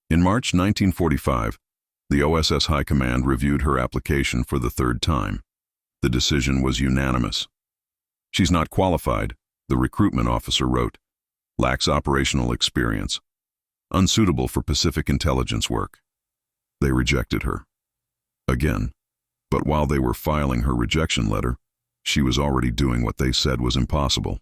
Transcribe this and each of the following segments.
In March 1945, the OSS High Command reviewed her application for the third time. The decision was unanimous. "She's not qualified," the recruitment officer wrote. "Lacks operational experience. Unsuitable for Pacific intelligence work." They rejected her. Again. But while they were filing her rejection letter, she was already doing what they said was impossible.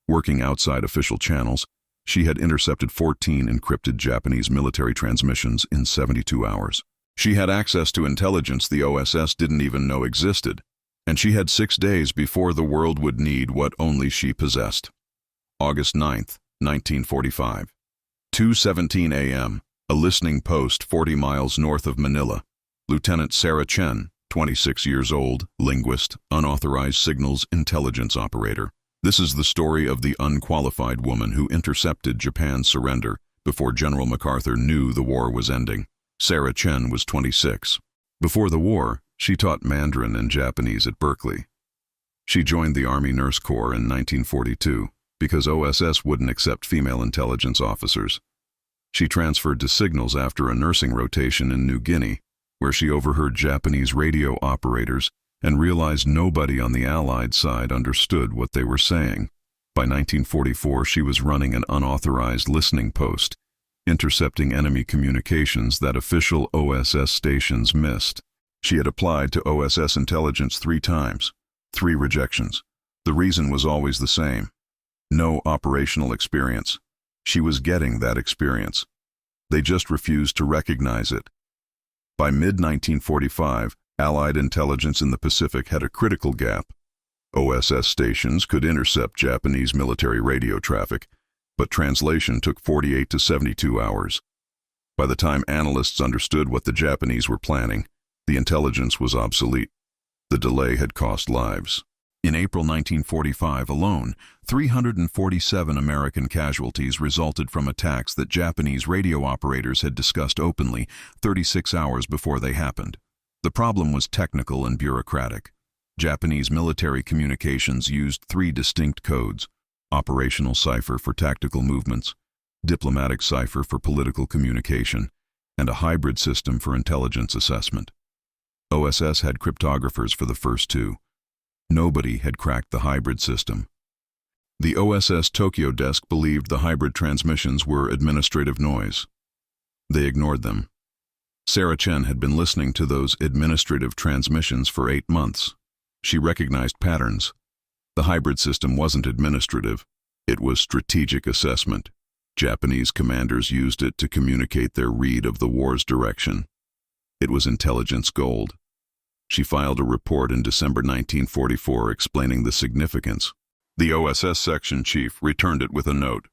Working outside official channels, she had intercepted 14 encrypted Japanese military transmissions in 72 hours. She had access to intelligence the OSS didn't even know existed, and she had 6 days before the world would need what only she possessed. August 9, 1945. 2:17 a.m., a listening post 40 miles north of Manila. Lieutenant Sarah Chen, 26 years old, linguist, unauthorized signals intelligence operator. This is the story of the unqualified woman who intercepted Japan's surrender before General MacArthur knew the war was ending. Sarah Chen was 26. Before the war, she taught Mandarin and Japanese at Berkeley. She joined the Army Nurse Corps in 1942 because OSS wouldn't accept female intelligence officers. She transferred to signals after a nursing rotation in New Guinea, where she overheard Japanese radio operators and realized nobody on the Allied side understood what they were saying. By 1944, she was running an unauthorized listening post, intercepting enemy communications that official OSS stations missed. She had applied to OSS intelligence 3 times, 3 rejections. The reason was always the same: no operational experience. She was getting that experience. They just refused to recognize it. By mid-1945, Allied intelligence in the Pacific had a critical gap. OSS stations could intercept Japanese military radio traffic, but translation took 48 to 72 hours. By the time analysts understood what the Japanese were planning, the intelligence was obsolete. The delay had cost lives. In April 1945 alone, 347 American casualties resulted from attacks that Japanese radio operators had discussed openly 36 hours before they happened. The problem was technical and bureaucratic. Japanese military communications used 3 distinct codes: operational cipher for tactical movements, diplomatic cipher for political communication, and a hybrid system for intelligence assessment. OSS had cryptographers for the first 2. Nobody had cracked the hybrid system. The OSS Tokyo desk believed the hybrid transmissions were administrative noise. They ignored them. Sarah Chen had been listening to those administrative transmissions for 8 months. She recognized patterns. The hybrid system wasn't administrative. It was strategic assessment. Japanese commanders used it to communicate their read of the war's direction. It was intelligence gold. She filed a report in December 1944 explaining the significance. The OSS section chief returned it with a note: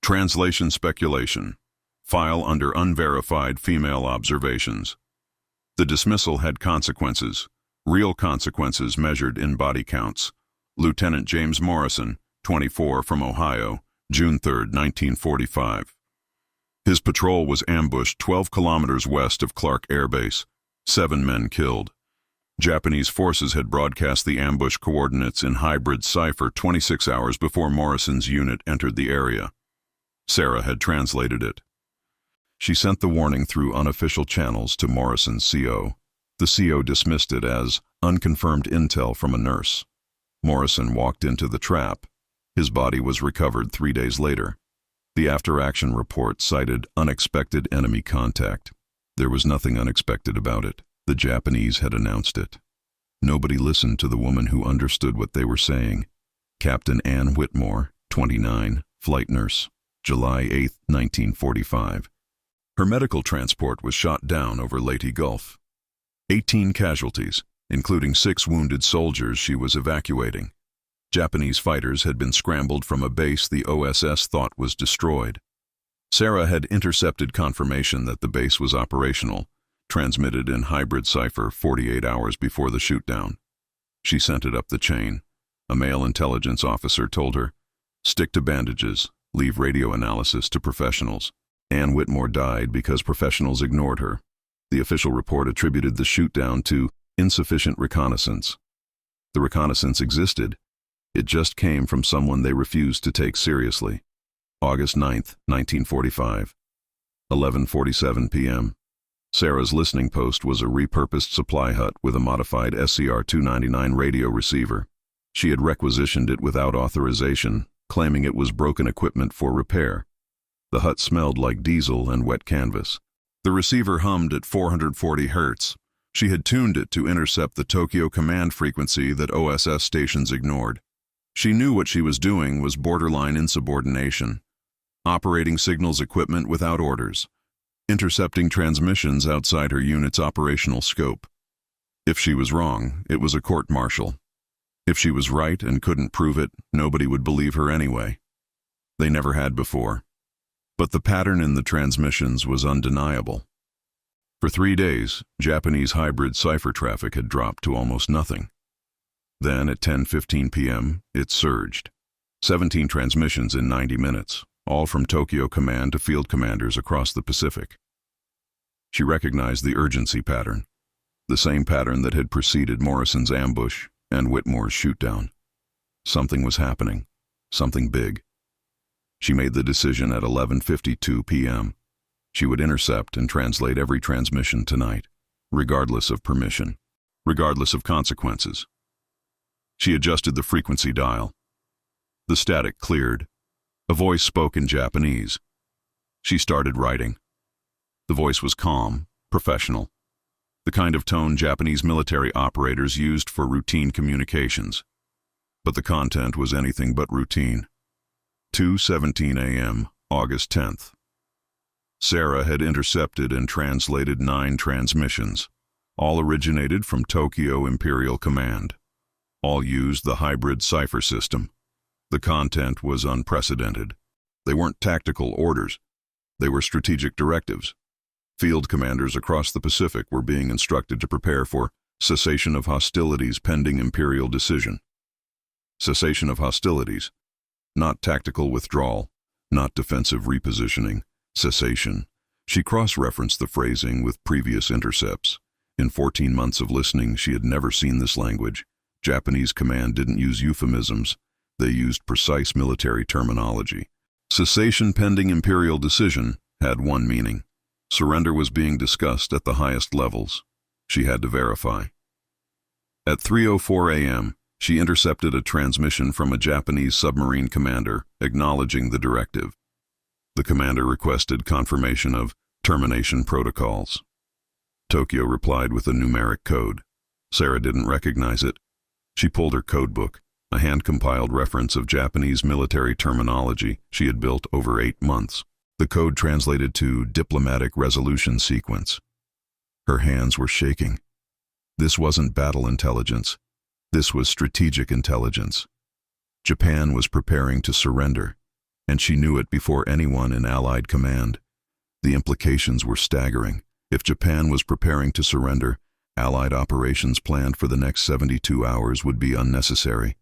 "Translation speculation. File under unverified female observations." The dismissal had consequences, real consequences measured in body counts. Lieutenant James Morrison, 24, from Ohio, June 3, 1945. His patrol was ambushed 12 kilometers west of Clark Air Base. 7 men killed. Japanese forces had broadcast the ambush coordinates in hybrid cipher 26 hours before Morrison's unit entered the area. Sarah had translated it. She sent the warning through unofficial channels to Morrison's CO. The CO dismissed it as unconfirmed intel from a nurse. Morrison walked into the trap. His body was recovered 3 days later. The after-action report cited unexpected enemy contact. There was nothing unexpected about it. The Japanese had announced it. Nobody listened to the woman who understood what they were saying. Captain Ann Whitmore, 29, flight nurse, July 8, 1945. Her medical transport was shot down over Leyte Gulf. 18 casualties, including 6 wounded soldiers she was evacuating. Japanese fighters had been scrambled from a base the OSS thought was destroyed. Sarah had intercepted confirmation that the base was operational, transmitted in hybrid cipher 48 hours before the shootdown. She sent it up the chain. A male intelligence officer told her, "Stick to bandages, leave radio analysis to professionals." Ann Whitmore died because professionals ignored her. The official report attributed the shootdown to insufficient reconnaissance. The reconnaissance existed. It just came from someone they refused to take seriously. August 9, 1945. 11:47 p.m. Sarah's listening post was a repurposed supply hut with a modified SCR-299 radio receiver. She had requisitioned it without authorization, claiming it was broken equipment for repair. The hut smelled like diesel and wet canvas. The receiver hummed at 440 Hz. She had tuned it to intercept the Tokyo command frequency that OSS stations ignored. She knew what she was doing was borderline insubordination. Operating signals equipment without orders. Intercepting transmissions outside her unit's operational scope. If she was wrong, it was a court-martial. If she was right and couldn't prove it, nobody would believe her anyway. They never had before. But the pattern in the transmissions was undeniable. For 3 days, Japanese hybrid cipher traffic had dropped to almost nothing. Then, at 10:15 p.m., it surged. 17 transmissions in 90 minutes, all from Tokyo Command to field commanders across the Pacific. She recognized the urgency pattern, the same pattern that had preceded Morrison's ambush and Whitmore's shootdown. Something was happening, something big. She made the decision at 11:52 p.m. She would intercept and translate every transmission tonight, regardless of permission, regardless of consequences. She adjusted the frequency dial. The static cleared. A voice spoke in Japanese. She started writing. The voice was calm, professional, the kind of tone Japanese military operators used for routine communications. But the content was anything but routine. 2:17 a.m., August 10th. Sarah had intercepted and translated 9 transmissions. All originated from Tokyo Imperial Command. All used the hybrid cipher system. The content was unprecedented. They weren't tactical orders. They were strategic directives. Field commanders across the Pacific were being instructed to prepare for cessation of hostilities pending Imperial decision. Cessation of hostilities. Not tactical withdrawal, not defensive repositioning. Cessation. She cross-referenced the phrasing with previous intercepts. In 14 months of listening, she had never seen this language. Japanese command didn't use euphemisms. They used precise military terminology. Cessation pending Imperial decision had one meaning. Surrender was being discussed at the highest levels. She had to verify. At 3:04 a.m., she intercepted a transmission from a Japanese submarine commander acknowledging the directive. The commander requested confirmation of termination protocols. Tokyo replied with a numeric code. Sarah didn't recognize it. She pulled her codebook, a hand-compiled reference of Japanese military terminology she had built over 8 months. The code translated to diplomatic resolution sequence. Her hands were shaking. This wasn't battle intelligence. This was strategic intelligence. Japan was preparing to surrender, and she knew it before anyone in Allied command. The implications were staggering. If Japan was preparing to surrender, Allied operations planned for the next 72 hours would be unnecessary.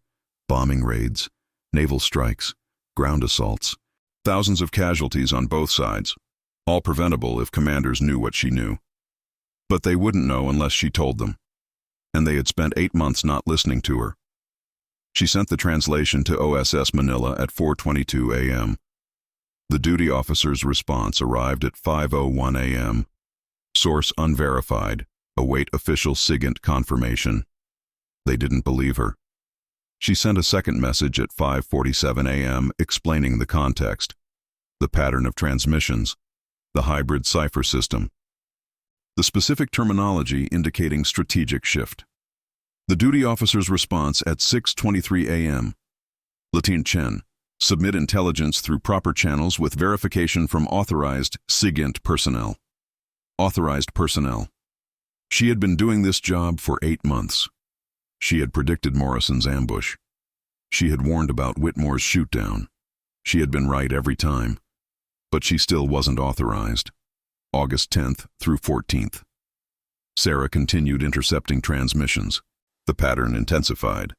Bombing raids, naval strikes, ground assaults, thousands of casualties on both sides, all preventable if commanders knew what she knew. But they wouldn't know unless she told them. And they had spent 8 months not listening to her. She sent the translation to OSS Manila at 4:22 a.m. The duty officer's response arrived at 5:01 a.m. Source unverified. Await official SIGINT confirmation. They didn't believe her. She sent a second message at 5:47 a.m. explaining the context, the pattern of transmissions, the hybrid cipher system, the specific terminology indicating strategic shift. The duty officer's response at 6:23 a.m. Lieutenant Chen, submit intelligence through proper channels with verification from authorized SIGINT personnel. Authorized personnel. She had been doing this job for 8 months. She had predicted Morrison's ambush. She had warned about Whitmore's shootdown. She had been right every time. But she still wasn't authorized. August 10th through 14th. Sarah continued intercepting transmissions. The pattern intensified.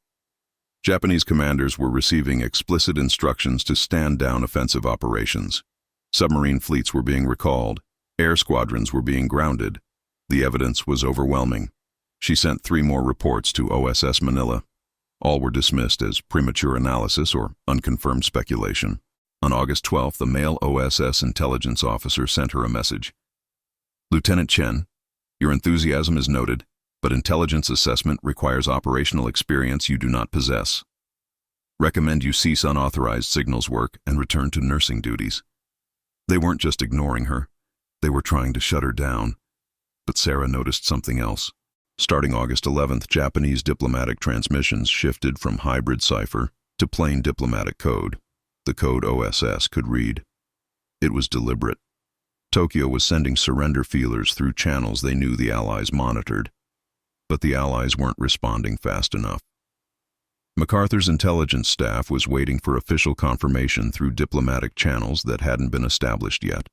Japanese commanders were receiving explicit instructions to stand down offensive operations. Submarine fleets were being recalled. Air squadrons were being grounded. The evidence was overwhelming. She sent 3 more reports to OSS Manila. All were dismissed as premature analysis or unconfirmed speculation. On August 12th, a male OSS intelligence officer sent her a message. Lieutenant Chen, your enthusiasm is noted, but intelligence assessment requires operational experience you do not possess. Recommend you cease unauthorized signals work and return to nursing duties. They weren't just ignoring her. They were trying to shut her down. But Sarah noticed something else. Starting August 11th, Japanese diplomatic transmissions shifted from hybrid cipher to plain diplomatic code. The code OSS could read. It was deliberate. Tokyo was sending surrender feelers through channels they knew the Allies monitored. But the Allies weren't responding fast enough. MacArthur's intelligence staff was waiting for official confirmation through diplomatic channels that hadn't been established yet.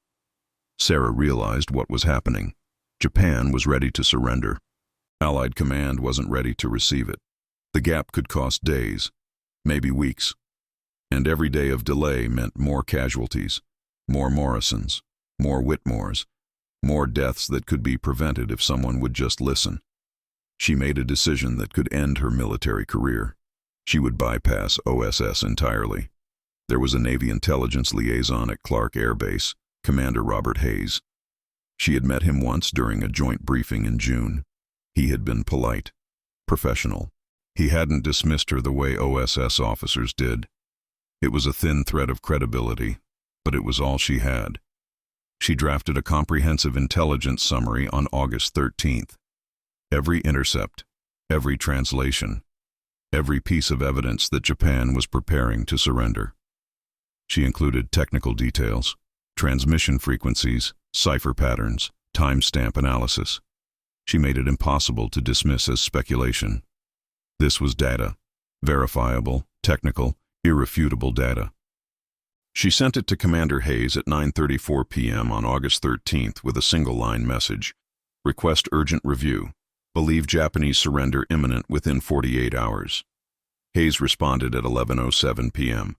Sarah realized what was happening. Japan was ready to surrender. Allied command wasn't ready to receive it. The gap could cost days, maybe weeks. And every day of delay meant more casualties, more Morrisons, more Whitmores, more deaths that could be prevented if someone would just listen. She made a decision that could end her military career. She would bypass OSS entirely. There was a Navy intelligence liaison at Clark Air Base, Commander Robert Hayes. She had met him once during a joint briefing in June. He had been polite, professional. He hadn't dismissed her the way OSS officers did. It was a thin thread of credibility, but it was all she had. She drafted a comprehensive intelligence summary on August 13th. Every intercept, every translation, every piece of evidence that Japan was preparing to surrender. She included technical details, transmission frequencies, cipher patterns, timestamp analysis. She made it impossible to dismiss as speculation. This was data, verifiable, technical, irrefutable data. She sent it to Commander Hayes at 9:34 p.m. on August 13th with a single-line message. Request urgent review. Believe Japanese surrender imminent within 48 hours. Hayes responded at 11:07 p.m.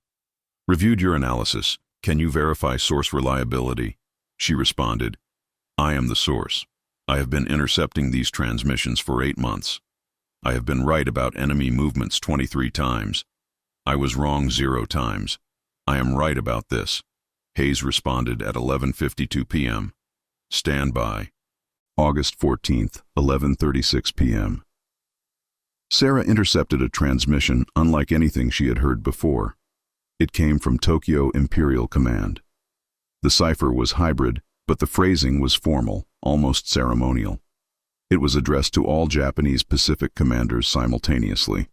Reviewed your analysis. Can you verify source reliability? She responded, I am the source. I have been intercepting these transmissions for 8 months. I have been right about enemy movements 23 times. I was wrong 0 times. I am right about this. Hayes responded at 11:52 p.m. Stand by. August 14th, 11:36 p.m. Sarah intercepted a transmission unlike anything she had heard before. It came from Tokyo Imperial Command. The cipher was hybrid, but the phrasing was formal, almost ceremonial. It was addressed to all Japanese Pacific commanders simultaneously.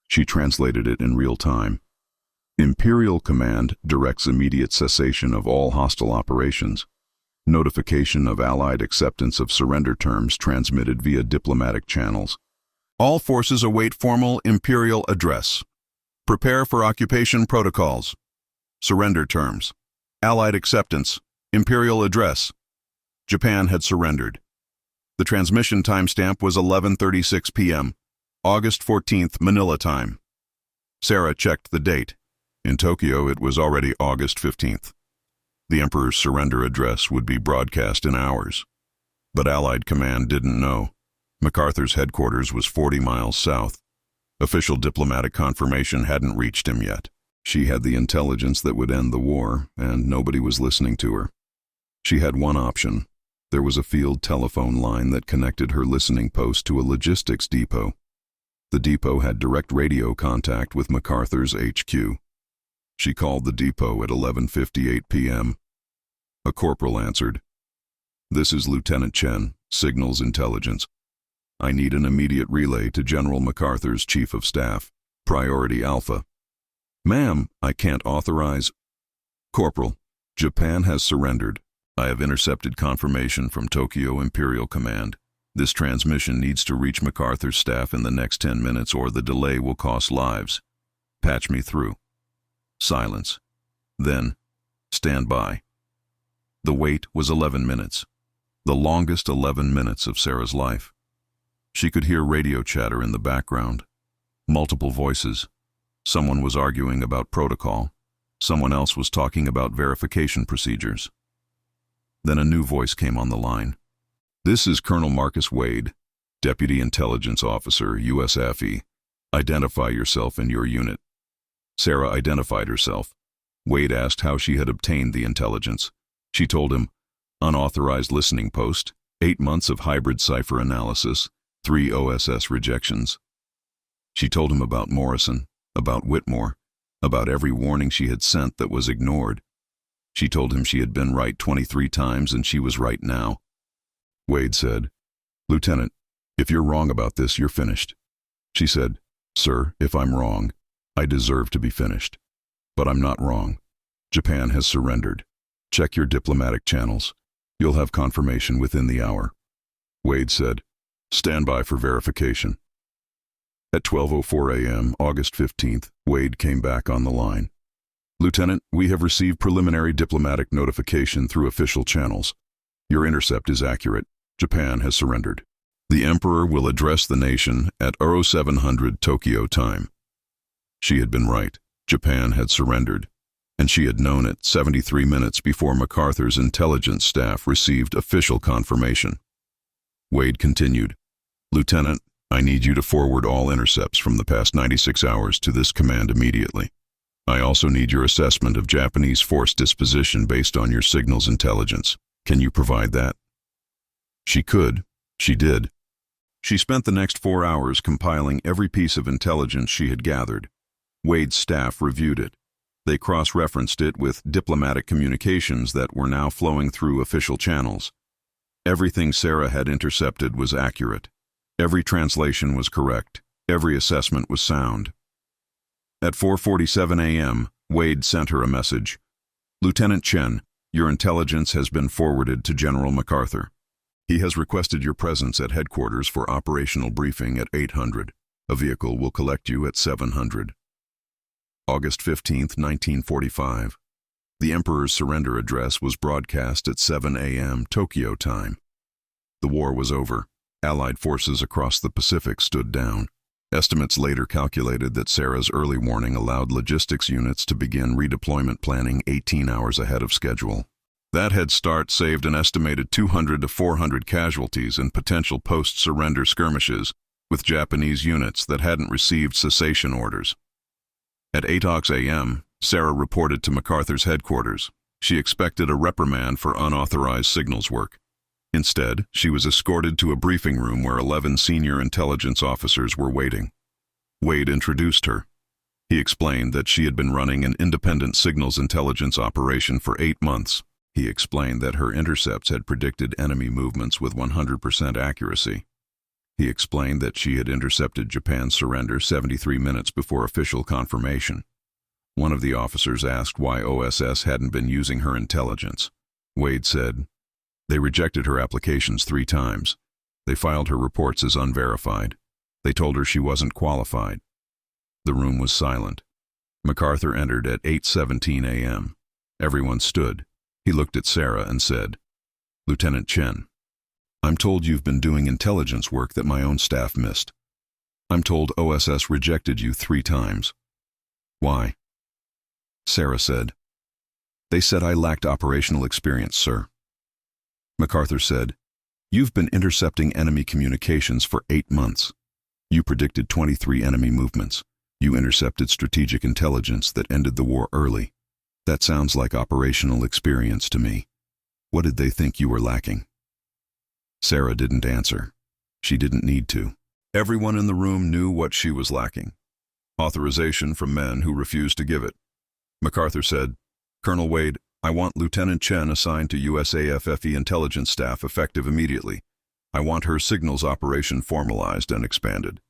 She translated it in real time. Imperial Command directs immediate cessation of all hostile operations. Notification of Allied acceptance of surrender terms transmitted via diplomatic channels. All forces await formal Imperial address. Prepare for occupation protocols. Surrender terms. Allied acceptance. Imperial address. Japan had surrendered. The transmission timestamp was 11:36 p.m., August 14th, Manila time. Sarah checked the date. In Tokyo, it was already August 15th. The Emperor's surrender address would be broadcast in hours. But Allied command didn't know. MacArthur's headquarters was 40 miles south. Official diplomatic confirmation hadn't reached him yet. She had the intelligence that would end the war, and nobody was listening to her. She had one option. There was a field telephone line that connected her listening post to a logistics depot. The depot had direct radio contact with MacArthur's HQ. She called the depot at 11:58 p.m. A corporal answered. This is Lieutenant Chen, Signals Intelligence. I need an immediate relay to General MacArthur's Chief of Staff, Priority Alpha. Ma'am, I can't authorize. Corporal, Japan has surrendered. I have intercepted confirmation from Tokyo Imperial Command. This transmission needs to reach MacArthur's staff in the next 10 minutes or the delay will cost lives. Patch me through. Silence. Then, stand by. The wait was 11 minutes, the longest 11 minutes of Sarah's life. She could hear radio chatter in the background, multiple voices. Someone was arguing about protocol. Someone else was talking about verification procedures. Then a new voice came on the line. This is Colonel Marcus Wade, Deputy Intelligence Officer, USAFE. Identify yourself and your unit. Sarah identified herself. Wade asked how she had obtained the intelligence. She told him, unauthorized listening post, 8 months of hybrid cipher analysis, 3 OSS rejections. She told him about Morrison, about Whitmore, about every warning she had sent that was ignored. She told him she had been right 23 times and she was right now. Wade said, "Lieutenant, if you're wrong about this, you're finished." She said, "Sir, if I'm wrong, I deserve to be finished. But I'm not wrong. Japan has surrendered. Check your diplomatic channels. You'll have confirmation within the hour." Wade said, "Stand by for verification." At 12:04 a.m., August 15th, Wade came back on the line. "Lieutenant, we have received preliminary diplomatic notification through official channels. Your intercept is accurate. Japan has surrendered. The Emperor will address the nation at 0700 Tokyo time." She had been right. Japan had surrendered, and she had known it 73 minutes before MacArthur's intelligence staff received official confirmation. Wade continued, "Lieutenant, I need you to forward all intercepts from the past 96 hours to this command immediately. I also need your assessment of Japanese force disposition based on your signals intelligence. Can you provide that?" She could. She did. She spent the next 4 hours compiling every piece of intelligence she had gathered. Wade's staff reviewed it. They cross-referenced it with diplomatic communications that were now flowing through official channels. Everything Sarah had intercepted was accurate. Every translation was correct. Every assessment was sound. At 4:47 a.m., Wade sent her a message. "Lieutenant Chen, your intelligence has been forwarded to General MacArthur. He has requested your presence at headquarters for operational briefing at 800. A vehicle will collect you at 700. August 15th, 1945. The Emperor's surrender address was broadcast at 7 a.m. Tokyo time. The war was over. Allied forces across the Pacific stood down. Estimates later calculated that Sarah's early warning allowed logistics units to begin redeployment planning 18 hours ahead of schedule. That head start saved an estimated 200 to 400 casualties in potential post-surrender skirmishes with Japanese units that hadn't received cessation orders. At 8 a.m., Sarah reported to MacArthur's headquarters. She expected a reprimand for unauthorized signals work. Instead, she was escorted to a briefing room where 11 senior intelligence officers were waiting. Wade introduced her. He explained that she had been running an independent signals intelligence operation for 8 months. He explained that her intercepts had predicted enemy movements with 100% accuracy. He explained that she had intercepted Japan's surrender 73 minutes before official confirmation. One of the officers asked why OSS hadn't been using her intelligence. Wade said, "They rejected her applications 3 times. They filed her reports as unverified. They told her she wasn't qualified." The room was silent. MacArthur entered at 8:17 a.m. Everyone stood. He looked at Sarah and said, "Lieutenant Chen, I'm told you've been doing intelligence work that my own staff missed. I'm told OSS rejected you 3 times. Why?" Sarah said, "They said I lacked operational experience, sir." MacArthur said, "You've been intercepting enemy communications for 8 months. You predicted 23 enemy movements. You intercepted strategic intelligence that ended the war early. That sounds like operational experience to me. What did they think you were lacking?" Sarah didn't answer. She didn't need to. Everyone in the room knew what she was lacking. Authorization from men who refused to give it. MacArthur said, "Colonel Wade, I want Lieutenant Chen assigned to USAFFE intelligence staff effective immediately. I want her signals operation formalized and expanded.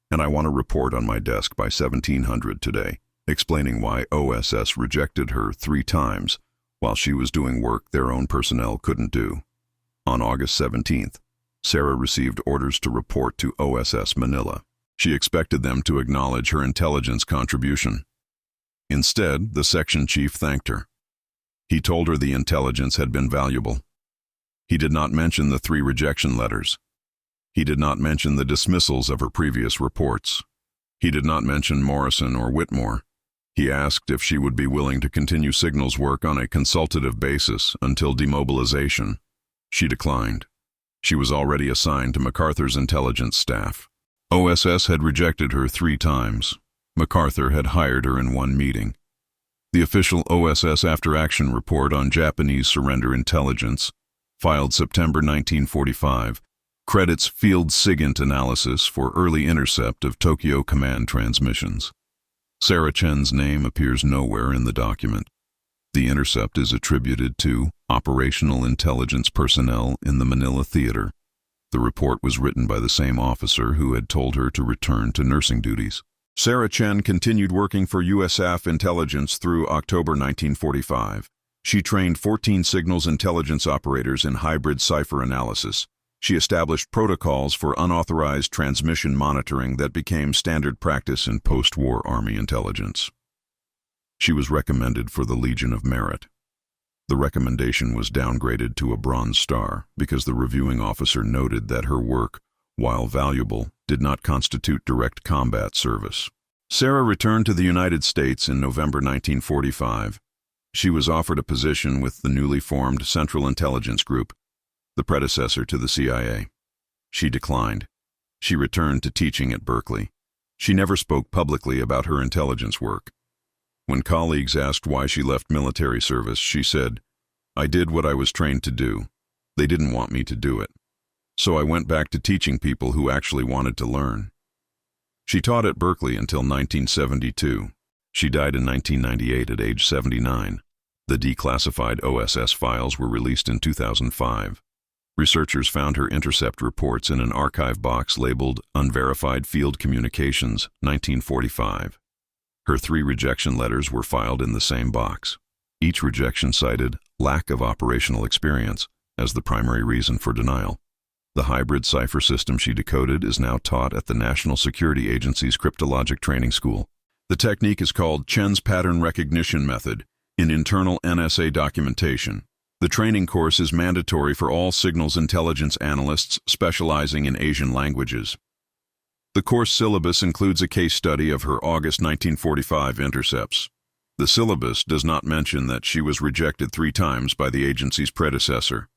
And I want a report on my desk by 1700 today, explaining why OSS rejected her 3 times while she was doing work their own personnel couldn't do." On August 17th, Sarah received orders to report to OSS Manila. She expected them to acknowledge her intelligence contribution. Instead, the section chief thanked her. He told her the intelligence had been valuable. He did not mention the 3 rejection letters. He did not mention the dismissals of her previous reports. He did not mention Morrison or Whitmore. He asked if she would be willing to continue signals work on a consultative basis until demobilization. She declined. She was already assigned to MacArthur's intelligence staff. OSS had rejected her 3 times. MacArthur had hired her in 1 meeting. The official OSS after-action report on Japanese surrender intelligence, filed September 1945, credits field SIGINT analysis for early intercept of Tokyo command transmissions. Sarah Chen's name appears nowhere in the document. The intercept is attributed to operational intelligence personnel in the Manila theater. The report was written by the same officer who had told her to return to nursing duties. Sarah Chen continued working for USAF intelligence through October 1945. She trained 14 signals intelligence operators in hybrid cipher analysis. She established protocols for unauthorized transmission monitoring that became standard practice in post-war Army intelligence. She was recommended for the Legion of Merit. The recommendation was downgraded to a Bronze Star because the reviewing officer noted that her work, while valuable, did not constitute direct combat service. Sarah returned to the United States in November 1945. She was offered a position with the newly formed Central Intelligence Group, the predecessor to the CIA. She declined. She returned to teaching at Berkeley. She never spoke publicly about her intelligence work. When colleagues asked why she left military service, she said, "I did what I was trained to do. They didn't want me to do it. So I went back to teaching people who actually wanted to learn." She taught at Berkeley until 1972. She died in 1998 at age 79. The declassified OSS files were released in 2005. Researchers found her intercept reports in an archive box labeled Unverified Field Communications, 1945. Her 3 rejection letters were filed in the same box. Each rejection cited lack of operational experience as the primary reason for denial. The hybrid cipher system she decoded is now taught at the National Security Agency's Cryptologic Training School. The technique is called Chen's Pattern Recognition Method in internal NSA documentation. The training course is mandatory for all signals intelligence analysts specializing in Asian languages. The course syllabus includes a case study of her August 1945 intercepts. The syllabus does not mention that she was rejected 3 times by the agency's predecessor.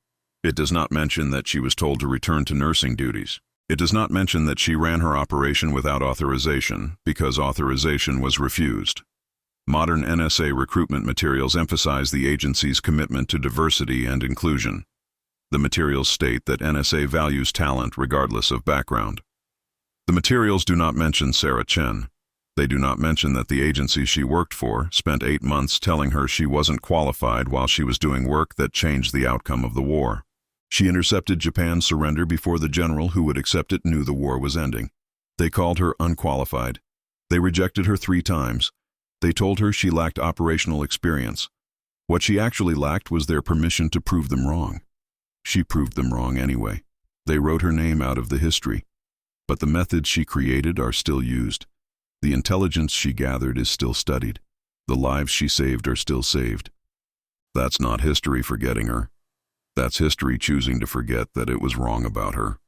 It does not mention that she was told to return to nursing duties. It does not mention that she ran her operation without authorization because authorization was refused. Modern NSA recruitment materials emphasize the agency's commitment to diversity and inclusion. The materials state that NSA values talent regardless of background. The materials do not mention Sarah Chen. They do not mention that the agency she worked for spent 8 months telling her she wasn't qualified while she was doing work that changed the outcome of the war. She intercepted Japan's surrender before the general who would accept it knew the war was ending. They called her unqualified. They rejected her 3 times. They told her she lacked operational experience. What she actually lacked was their permission to prove them wrong. She proved them wrong anyway. They wrote her name out of the history. But the methods she created are still used. The intelligence she gathered is still studied. The lives she saved are still saved. That's not history forgetting her. That's history choosing to forget that it was wrong about her.